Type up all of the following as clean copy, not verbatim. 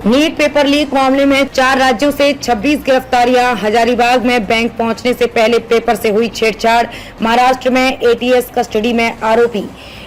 NEET paper leak मामले में 4 राज्यों से 26 गिरफ्तारियां। हजारीबाग में बैंक पहुंचने से पहले पेपर से हुई छेड़छाड़। महाराष्ट्र में एटीएस कस्टडी में आरोपी।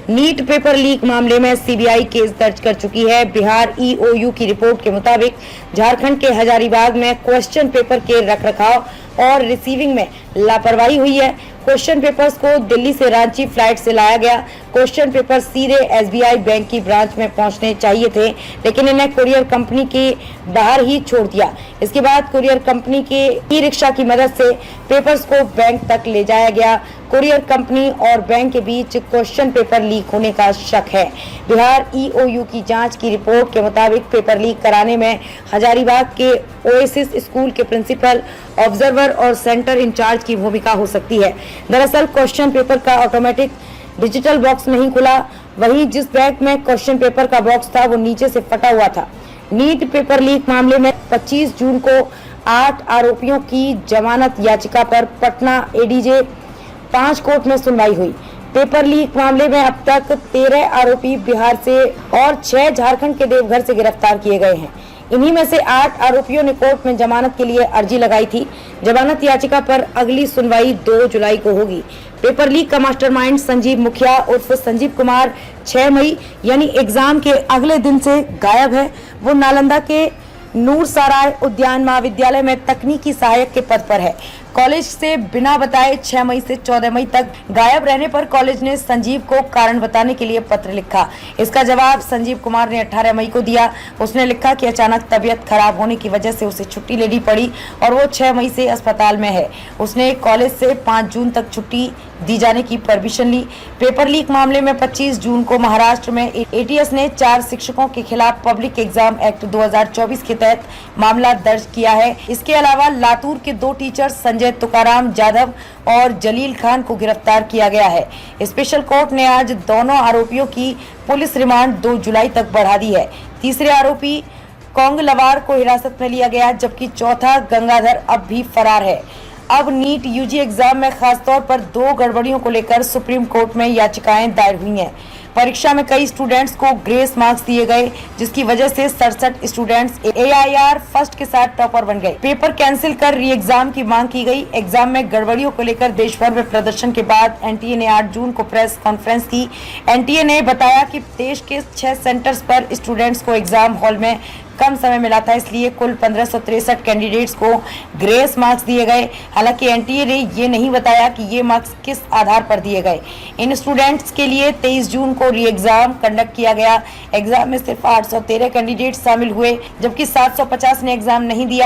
नीट पेपर लीक मामले में सीबीआई केस दर्ज कर चुकी है। बिहार ईओयू की रिपोर्ट के मुताबिक झारखंड के हजारीबाग में क्वेश्चन पेपर के रखरखाव और रिसीविंग में लापरवाही हुई है। क्वेश्चन पेपर्स को दिल्ली से रांची फ्लाइट से लाया गया। क्वेश्चन पेपर सीधे एसबीआई बैंक की ब्रांच में पहुंचने चाहिए थे, लेकिन इन्हें कुरियर कंपनी के बाहर ही छोड़ दिया। इसके बाद कुरियर कंपनी के ई रिक्शा की मदद से पेपर्स को बैंक तक ले जाया गया। कुरियर कंपनी और बैंक के बीच क्वेश्चन पेपर लीक होने का शक है। बिहार ईओयू की जांच की रिपोर्ट के मुताबिक पेपर लीक कराने में हजारीबाग के ओएसिस स्कूल के प्रिंसिपल, ऑब्जर्वर और सेंटर इंचार्ज की भूमिका हो सकती है। दरअसल क्वेश्चन पेपर का ऑटोमेटिक डिजिटल बॉक्स नहीं खुला, वहीं जिस बैग में क्वेश्चन पेपर का बॉक्स था वो नीचे से फटा हुआ था। नीट पेपर लीक मामले में 25 जून को 8 आरोपियों की जमानत याचिका पर पटना एडीजे 5 कोर्ट में सुनवाई हुई। पेपर लीक मामले में अब तक 13 आरोपी बिहार से और 6 झारखंड के देवघर से गिरफ्तार किए गए हैं। इन्हीं में से 8 आरोपियों ने कोर्ट में जमानत के लिए अर्जी लगाई थी। जमानत याचिका पर अगली सुनवाई 2 जुलाई को होगी। पेपर लीक का मास्टरमाइंड संजीव मुखिया उर्फ संजीव कुमार 6 मई यानी एग्जाम के अगले दिन से गायब है। वो नालंदा के नूरसराय उद्यान महाविद्यालय में तकनीकी सहायक के पद पर है। कॉलेज से बिना बताए 6 मई से 14 मई तक गायब रहने पर कॉलेज ने संजीव को कारण बताने के लिए पत्र लिखा। इसका जवाब संजीव कुमार ने 18 मई को दिया। उसने लिखा कि अचानक तबीयत खराब होने की वजह से उसे छुट्टी लेनी पड़ी और वो 6 मई से अस्पताल में है। उसने कॉलेज से 5 जून तक छुट्टी दी जाने की परमिशन ली। पेपर लीक मामले में 25 जून को महाराष्ट्र में एटीएस ने 4 शिक्षकों के खिलाफ पब्लिक एग्जाम एक्ट 2024 के तहत मामला दर्ज किया है। इसके अलावा लातूर के 2 टीचर संजय तुकाराम जाधव और जलील खान को गिरफ्तार किया गया है। स्पेशल कोर्ट ने आज दोनों आरोपियों की पुलिस रिमांड 2 जुलाई तक बढ़ा दी है। तीसरे आरोपी कोंगलवार को हिरासत में लिया गया, जबकि चौथा गंगाधर अब भी फरार है। अब नीट यूजी एग्जाम में खासतौर पर 2 गड़बड़ियों को लेकर सुप्रीम कोर्ट में याचिकाएं दायर हुई हैं। परीक्षा में कई स्टूडेंट्स को ग्रेस मार्क्स दिए गए, जिसकी वजह से 67 स्टूडेंट्स एआईआर फर्स्ट के साथ टॉपर बन गए। पेपर कैंसिल कर री एग्जाम की मांग की गई। एग्जाम में गड़बड़ियों को लेकर देश भर में प्रदर्शन के बाद एनटीए ने 8 जून को प्रेस कॉन्फ्रेंस की। एनटीए ने बताया कि देश के 6 सेंटर्स पर स्टूडेंट्स को एग्जाम हॉल में कम समय मिला था, इसलिए कुल 1563 कैंडिडेट्स को ग्रेस मार्क्स दिए गए। हालांकि एनटीए ने ये नहीं बताया कि ये मार्क्स किस आधार पर दिए गए। इन स्टूडेंट्स के लिए 23 जून को री एग्जाम कंडक्ट किया गया। एग्जाम में सिर्फ 813 कैंडिडेट्स शामिल हुए, जबकि 750 ने एग्जाम नहीं दिया।